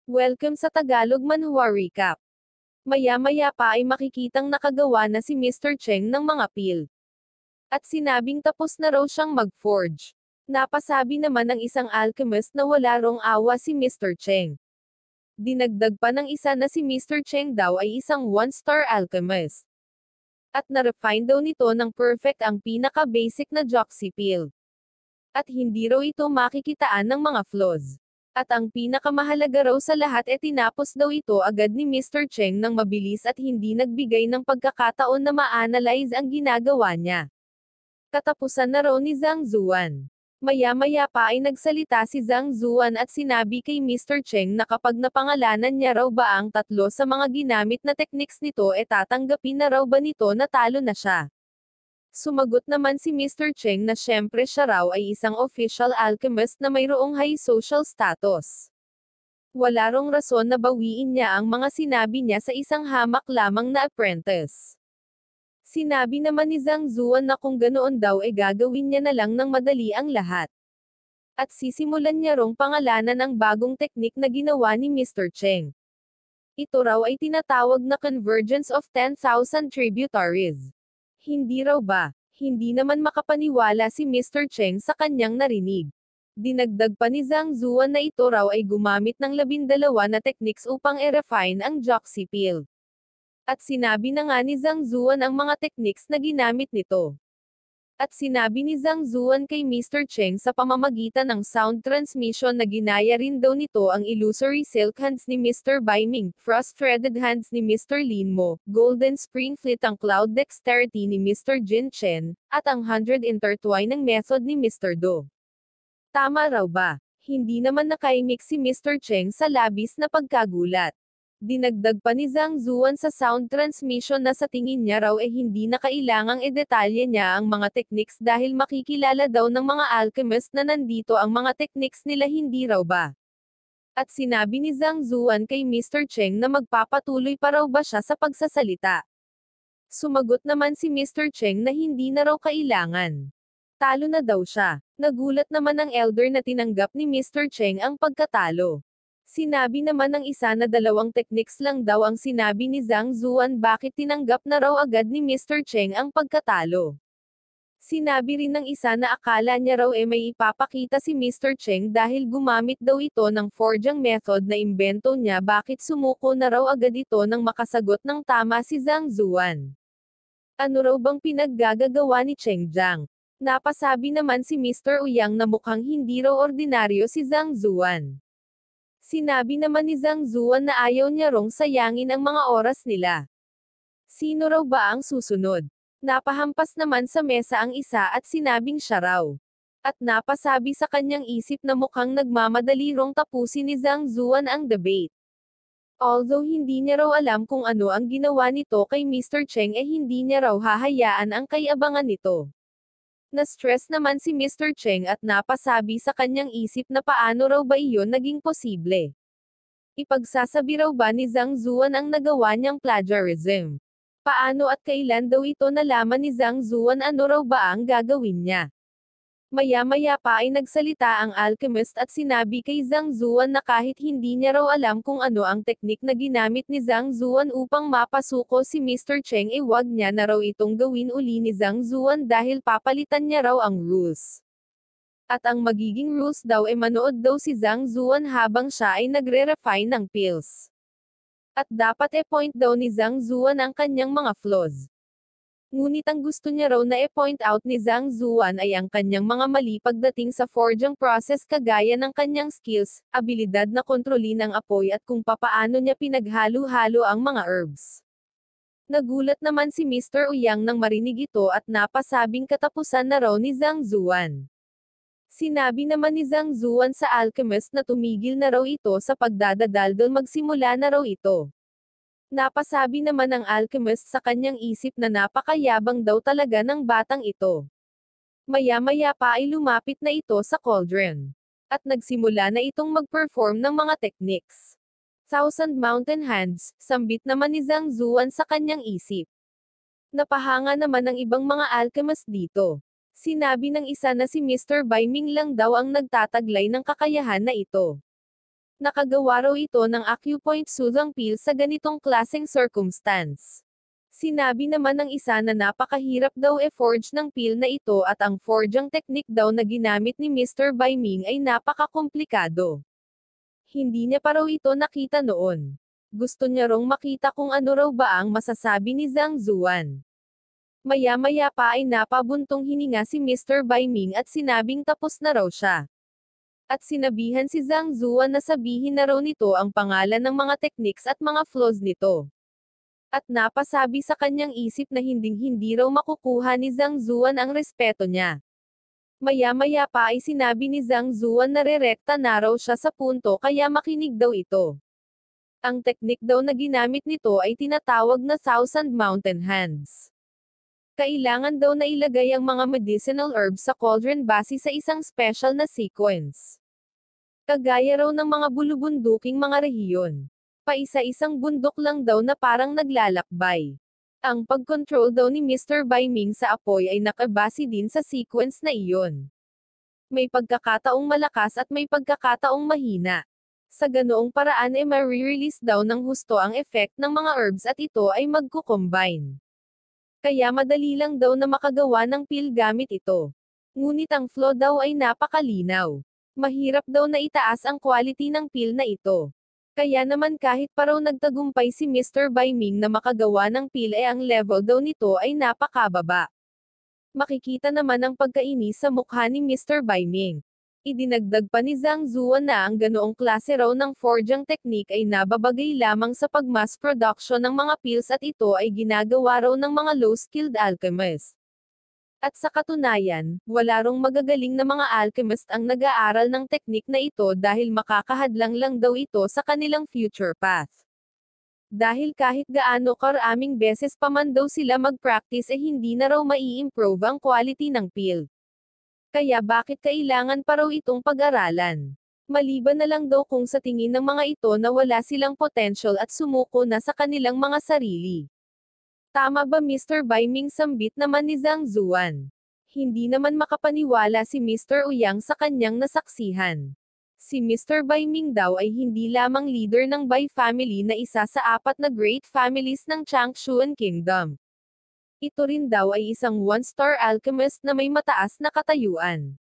Welcome sa Tagalog Manhwa Recap. Maya-maya pa ay makikitang nakagawa na si Mr. Cheng ng mga pil. At sinabing tapos na raw siyang mag-forge. Napasabi naman ng isang alchemist na wala rong awa si Mr. Cheng. Dinagdag pa ng isa na si Mr. Cheng daw ay isang one-star alchemist. At na-refine daw nito ng perfect ang pinaka-basic na Joxy pill. At hindi raw ito makikitaan ng mga flaws. At ang pinakamahalaga raw sa lahat tinapos daw ito agad ni Mr. Cheng nang mabilis at hindi nagbigay ng pagkakataon na ma-analyze ang ginagawa niya. Katapusan na raw ni Zhang Zuan. Maya-maya pa ay nagsalita si Zhang Zuan at sinabi kay Mr. Cheng na kapag napangalanan niya raw ba ang tatlo sa mga ginamit na techniques nito tatanggapin na raw ba nito na talo na siya. Sumagot naman si Mr. Cheng na syempre siya raw ay isang official alchemist na mayroong high social status. Wala rong rason na bawiin niya ang mga sinabi niya sa isang hamak lamang na apprentice. Sinabi naman ni Zhang Zuan na kung ganoon daw gagawin niya na lang ng madali ang lahat. At sisimulan niya rong pangalanan ang bagong teknik na ginawa ni Mr. Cheng. Ito raw ay tinatawag na Convergence of 10,000 Tributaries. Hindi raw ba? Hindi naman makapaniwala si Mr. Cheng sa kanyang narinig. Dinagdag pa ni Zhang Zuan na ito raw ay gumamit ng 12 na techniques upang i-refine ang Joxy pill. At sinabi na nga ni Zhang Zuan ang mga techniques na ginamit nito. At sinabi ni Zhang Zuan kay Mr. Cheng sa pamamagitan ng sound transmission na ginaya rin daw nito ang illusory silk hands ni Mr. Bai Ming, frost-threaded hands ni Mr. Lin Mo, golden spring fleet ang cloud dexterity ni Mr. Jin Chen, at ang 100 intertwining method ni Mr. Do. Tama raw ba? Hindi naman nakaimik si Mr. Cheng sa labis na pagkagulat. Dinagdag pa ni Zhang Zuan sa sound transmission na sa tingin niya raw hindi na kailangang detalye niya ang mga techniques dahil makikilala daw ng mga alchemist na nandito ang mga techniques nila hindi raw ba. At sinabi ni Zhang Zuan kay Mr. Cheng na magpapatuloy pa raw ba siya sa pagsasalita. Sumagot naman si Mr. Cheng na hindi na raw kailangan. Talo na daw siya. Nagulat naman ang elder na tinanggap ni Mr. Cheng ang pagkatalo. Sinabi naman ng isa na 2 techniques lang daw ang sinabi ni Zhang Zuan bakit tinanggap na raw agad ni Mr. Cheng ang pagkatalo. Sinabi rin ng isa na akala niya raw may ipapakita si Mr. Cheng dahil gumamit daw ito ng forging method na imbento niya bakit sumuko na raw agad ito nang makasagot ng tama si Zhang Zuan. Ano raw bang pinaggagawa ni Cheng Jiang? Napasabi naman si Mr. Ouyang na mukhang hindi raw ordinaryo si Zhang Zuan. Sinabi naman ni Zhang Zuan na ayaw niya rong sayangin ang mga oras nila. Sino raw ba ang susunod? Napahampas naman sa mesa ang isa at sinabing siya raw. At napasabi sa kanyang isip na mukhang nagmamadali rong tapusin ni Zhang Zuan ang debate. Although hindi niya raw alam kung ano ang ginawa nito kay Mr. Cheng hindi niya raw hahayaan ang kayabangan nito. Na-stress naman si Mr. Cheng at napasabi sa kanyang isip na paano raw ba iyon naging posible. Ipagsasabi raw ba ni Zhang Zuan ang nagawa niyang plagiarism? Paano at kailan daw ito nalaman ni Zhang Zuan ano raw ba ang gagawin niya? Maya-maya pa ay nagsalita ang alchemist at sinabi kay Zhang Zuan na kahit hindi niya raw alam kung ano ang teknik na ginamit ni Zhang Zuan upang mapasuko si Mr. Cheng wag niya na raw itong gawin uli ni Zhang Zuan dahil papalitan niya raw ang rules. At ang magiging rules daw manood daw si Zhang Zuan habang siya ay nagre-refine ng pills. At dapat point daw ni Zhang Zuan ang kanyang mga flaws. Ngunit ang gusto niya raw na point out ni Zhang Zuan ay ang kanyang mga mali pagdating sa forging process kagaya ng kanyang skills, abilidad na kontrolin ang apoy at kung papaano niya pinaghalo-halo ang mga herbs. Nagulat naman si Mr. Ouyang nang marinig ito at napasabing katapusan na raw ni Zhang Zuan. Sinabi naman ni Zhang Zuan sa alchemist na tumigil na raw ito sa pagdadaldal magsimula na raw ito. Napasabi naman ang alchemist sa kanyang isip na napakayabang daw talaga ng batang ito. Maya-maya pa ay lumapit na ito sa cauldron. At nagsimula na itong mag-perform ng mga techniques. Thousand Mountain Hands, sambit naman ni Zhang Zuan sa kanyang isip. Napahanga naman ang ibang mga alchemist dito. Sinabi ng isa na si Mr. Bai Ming lang daw ang nagtataglay ng kakayahan na ito. Nakagawa raw ito ng acupoint soothing pill sa ganitong klaseng circumstance. Sinabi naman ng isa na napakahirap daw e-forge ng pill na ito at ang forging technique daw na ginamit ni Mr. Bai Ming ay napakakomplikado. Hindi niya pa raw ito nakita noon. Gusto niya rong makita kung ano raw ba ang masasabi ni Zhang Zuan. Maya-maya pa ay napabuntong hininga si Mr. Bai Ming at sinabing tapos na raw siya. At sinabihan si Zhang Zuan na sabihin na raw nito ang pangalan ng mga techniques at mga flaws nito. At napasabi sa kanyang isip na hinding-hindi raw makukuha ni Zhang Zuan ang respeto niya. Maya-maya pa ay sinabi ni Zhang Zuan na rerekta na raw siya sa punto kaya makinig daw ito. Ang teknik daw na ginamit nito ay tinatawag na Thousand Mountain Hands. Kailangan daw na ilagay ang mga medicinal herbs sa cauldron base sa isang special na sequence. Kagaya raw ng mga bulubunduking mga rehiyon. Paisa-isang bundok lang daw na parang naglalakbay. Ang pag-control daw ni Mr. Bai Ming sa apoy ay nakabase din sa sequence na iyon. May pagkakataong malakas at may pagkakataong mahina. Sa ganoong paraan ay ma-release daw ng husto ang effect ng mga herbs at ito ay magko-combine. Kaya madali lang daw na makagawa ng pill gamit ito. Ngunit ang flow daw ay napakalinaw. Mahirap daw na itaas ang quality ng pill na ito. Kaya naman kahit pa raw nagtagumpay si Mr. Bai Ming na makagawa ng pill ay ang level daw nito ay napakababa. Makikita naman ang pagkainis sa mukha ni Mr. Bai Ming. Idinagdag pa ni Zhang Zuan na ang ganoong klase raw ng forging technique ay nababagay lamang sa pag-mass production ng mga pills at ito ay ginagawa raw ng mga low-skilled alchemists. At sa katunayan, wala rong magagaling na mga alchemist ang nag-aaral ng teknik na ito dahil makakahadlang lang daw ito sa kanilang future path. Dahil kahit gaano karaming beses pa man daw sila mag-practice hindi na raw mai-improve ang quality ng pill. Kaya bakit kailangan pa raw itong pag-aralan? Maliban na lang daw kung sa tingin ng mga ito na wala silang potential at sumuko na sa kanilang mga sarili. Tama ba Mr. Bai Ming, sambit naman ni Zhang Zuan? Hindi naman makapaniwala si Mr. Ouyang sa kanyang nasaksihan. Si Mr. Bai Ming daw ay hindi lamang leader ng Bai family na isa sa 4 na great families ng Changshuan Kingdom. Ito rin daw ay isang one-star alchemist na may mataas na katayuan.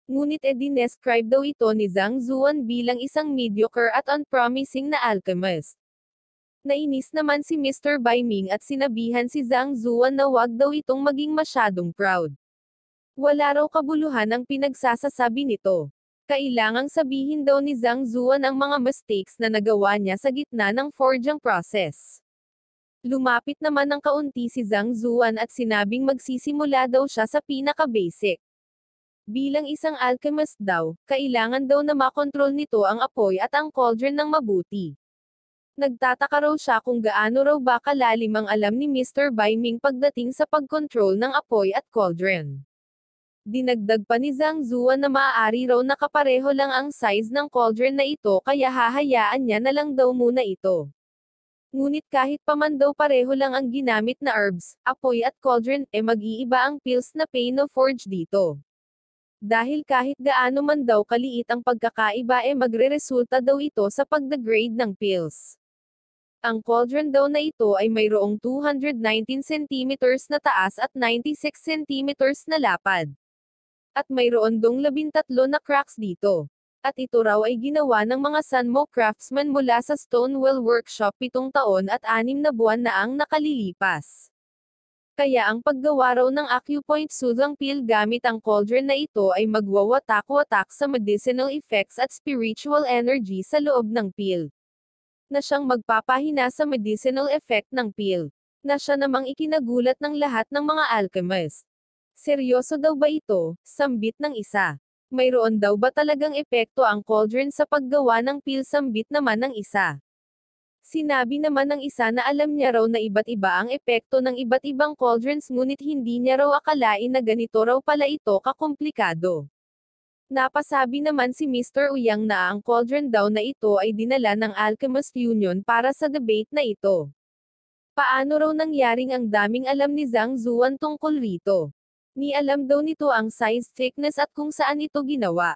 Ngunit dinescribe daw ito ni Zhang Zuan bilang isang mediocre at unpromising na alchemist. Nainis naman si Mr. Bai Ming at sinabihan si Zhang Zuan na wag daw itong maging masyadong proud. Wala raw kabuluhan ang pinagsasasabi nito. Kailangang sabihin daw ni Zhang Zuan ang mga mistakes na nagawa niya sa gitna ng forging process. Lumapit naman ng kaunti si Zhang Zuan at sinabing magsisimula daw siya sa pinaka-basic. Bilang isang alchemist daw, kailangan daw na makontrol nito ang apoy at ang cauldron ng mabuti. Nagtataka raw siya kung gaano raw ba kalalim ang alam ni Mr. Bai Ming pagdating sa pagkontrol ng apoy at cauldron. Dinagdag pa ni Zhang Zuan na maaari raw nakapareho lang ang size ng cauldron na ito kaya hahayaan niya na lang daw muna ito. Ngunit kahit pa man daw pareho lang ang ginamit na herbs, apoy at cauldron, mag-iiba ang pills na forge dito. Dahil kahit gaano man daw kaliit ang pagkakaiba magre-resulta daw ito sa pag-degrade ng pills. Ang cauldron daw na ito ay mayroong 219 cm na taas at 96 cm na lapad. At mayroon dong 13 na cracks dito. At ito raw ay ginawa ng mga Sanmo craftsmen mula sa Stonewell Workshop 7 taon at 6 na buwan na ang nakalilipas. Kaya ang paggawa raw ng acupoint soothing pill gamit ang cauldron na ito ay magwawatak-watak sa medicinal effects at spiritual energy sa loob ng pill. Na siyang magpapahina sa medicinal effect ng pill. Na siya namang ikinagulat ng lahat ng mga alchemist. Seryoso daw ba ito? Sambit ng isa. Mayroon daw ba talagang epekto ang cauldron sa paggawa ng pill? Sambit naman ng isa. Sinabi naman ng isa na alam niya raw na iba't iba ang epekto ng iba't ibang cauldrons ngunit hindi niya raw akalain na ganito raw pala ito kakomplikado. Napasabi naman si Mr. Ouyang na ang cauldron daw na ito ay dinala ng Alchemist Union para sa debate na ito. Paano raw nangyaring ang daming alam ni Zhang Zuan tungkol rito? Ni alam daw nito ang size, thickness at kung saan ito ginawa.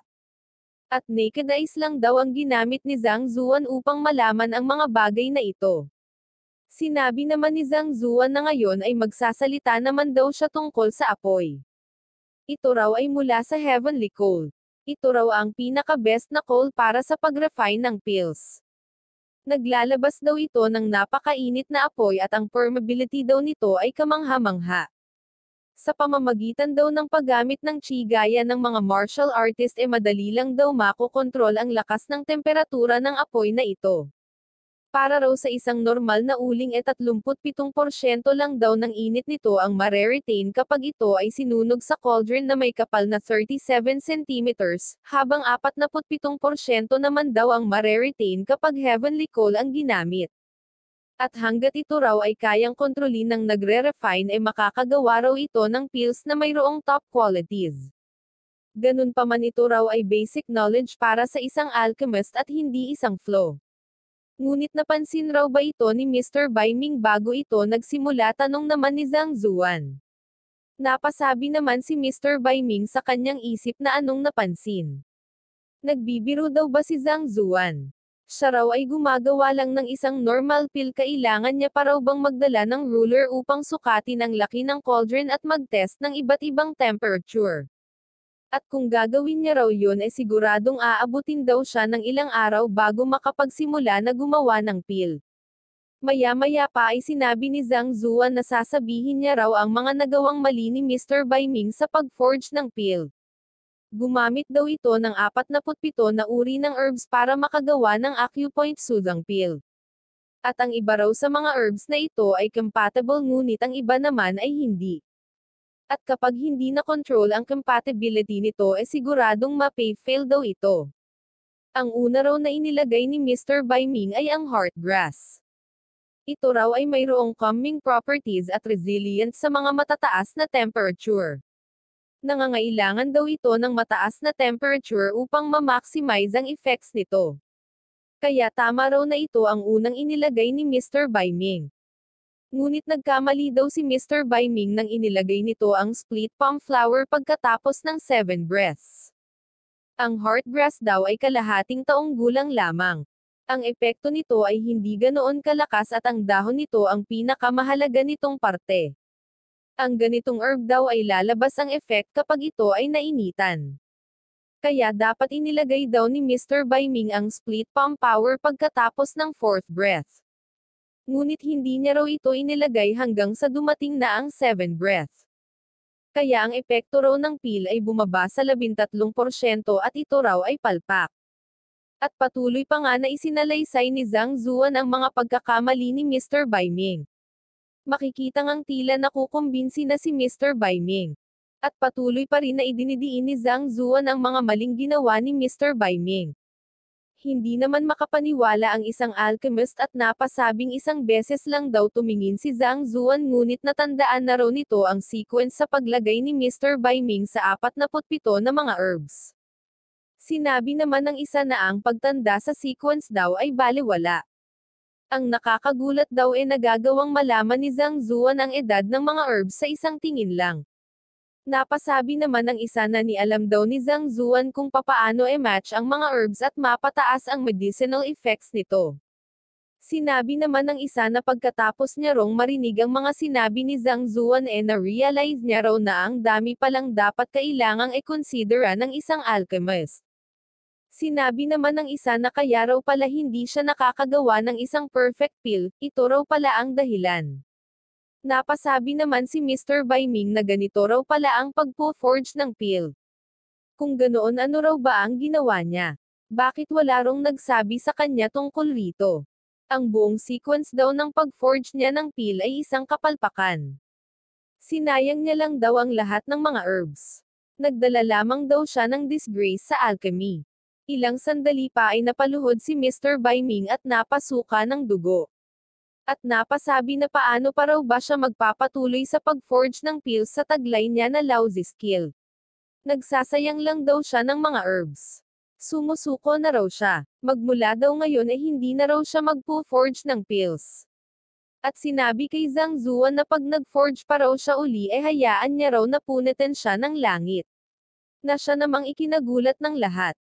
At naked eyes lang daw ang ginamit ni Zhang Zuan upang malaman ang mga bagay na ito. Sinabi naman ni Zhang Zuan na ngayon ay magsasalita naman daw siya tungkol sa apoy. Ito raw ay mula sa Heavenly Coal. Ito raw ang pinaka-best na coal para sa pag-refine ng pills. Naglalabas daw ito ng napakainit na apoy at ang permeability daw nito ay kamangha-mangha. Sa pamamagitan daw ng paggamit ng chi gaya ng mga martial artist madali lang daw makokontrol ang lakas ng temperatura ng apoy na ito. Para raw sa isang normal na uling 37% lang daw ng init nito ang mare-retain kapag ito ay sinunog sa cauldron na may kapal na 37 cm, habang 47% naman daw ang mare-retain kapag heavenly coal ang ginamit. At hanggat ito raw ay kayang kontrolin ng nagre-refine makakagawa raw ito ng pills na mayroong top qualities. Ganun pa man ito raw ay basic knowledge para sa isang alchemist at hindi isang flow. Ngunit napansin raw ba ito ni Mr. Bai Ming bago ito nagsimula, tanong naman ni Zhang Zuan. Napasabi naman si Mr. Bai Ming sa kanyang isip na anong napansin. Nagbibiro daw ba si Zhang Zuan? Siya raw ay gumagawa lang ng isang normal pill, kailangan niya pa raw bang magdala ng ruler upang sukatin ang laki ng cauldron at mag-test ng iba't ibang temperature? At kung gagawin niya raw yun siguradong aabutin daw siya ng ilang araw bago makapagsimula na gumawa ng pill. Maya-maya pa ay sinabi ni Zhang Zuan na sasabihin niya raw ang mga nagawang mali ni Mr. Bai Ming sa pag-forge ng pill. Gumamit daw ito ng 47 na uri ng herbs para makagawa ng acupoint soothing pill. At ang iba raw sa mga herbs na ito ay compatible ngunit ang iba naman ay hindi. At kapag hindi na control ang compatibility nito siguradong ma-fail daw ito. Ang una raw na inilagay ni Mr. Bai Ming ay ang heartgrass. Ito raw ay mayroong calming properties at resilient sa mga matataas na temperature. Nangangailangan daw ito ng mataas na temperature upang ma-maximize ang effects nito. Kaya tama raw na ito ang unang inilagay ni Mr. Bai Ming. Ngunit nagkamali daw si Mr. Bai Ming nang inilagay nito ang split palm flower pagkatapos ng 7 breaths. Ang heartgrass daw ay kalahating taong gulang lamang. Ang epekto nito ay hindi ganoon kalakas at ang dahon nito ang pinakamahalaga nitong parte. Ang ganitong herb daw ay lalabas ang effect kapag ito ay nainitan. Kaya dapat inilagay daw ni Mr. Bai Ming ang split palm power pagkatapos ng 4th breath. Ngunit hindi niya raw ito inilagay hanggang sa dumating na ang 7 breath. Kaya ang epekto raw ng pill ay bumaba sa 13% at ito raw ay palpak. At patuloy pa nga na isinalaysay ni Zhang Zuan ang mga pagkakamali ni Mr. Bai Ming. Makikita ngang tila nakukumbinsi na si Mr. Bai Ming. At patuloy pa rin na idinidiin ni Zhang Zuan ang mga maling ginawa ni Mr. Bai Ming. Hindi naman makapaniwala ang isang alchemist at napasabing isang beses lang daw tumingin si Zhang Zuan ngunit natandaan na raw nito ang sequence sa paglagay ni Mr. Bai Ming sa 47 na mga herbs. Sinabi naman ng isa na ang pagtanda sa sequence daw ay balewala. Ang nakakagulat daw nagagawang malaman ni Zhang Zuan ang edad ng mga herbs sa isang tingin lang. Napasabi naman ng isa na alam daw ni Zhang Zuan kung papaano match ang mga herbs at mapataas ang medicinal effects nito. Sinabi naman ng isa na pagkatapos niya rong marinig ang mga sinabi ni Zhang Zuan na-realize niya raw na ang dami palang dapat kailangang i-considera ng isang alchemist. Sinabi naman ng isa na kaya raw pala hindi siya nakakagawa ng isang perfect pill, ito raw pala ang dahilan. Napasabi naman si Mr. Bai Ming na ganito raw pala ang pagpo-forge ng pill. Kung ganoon, ano raw ba ang ginawa niya? Bakit wala rong nagsabi sa kanya tungkol rito? Ang buong sequence daw ng pag-forge niya ng pill ay isang kapalpakan. Sinayang niya lang daw ang lahat ng mga herbs. Nagdala lamang daw siya ng disgrace sa alchemy. Ilang sandali pa ay napaluhod si Mr. Bai Ming at napasuka ng dugo. At napasabi na paano pa raw ba siya magpapatuloy sa pag-forge ng pills sa taglay niya na lousy skill. Nagsasayang lang daw siya ng mga herbs. Sumusuko na raw siya. Magmula daw ngayon hindi na raw siya magpo-forge ng pills. At sinabi kay Zhang Zuan na pag nag-forge pa raw siya uli hayaan niya raw na punitin siya ng langit. Na siya namang ikinagulat ng lahat.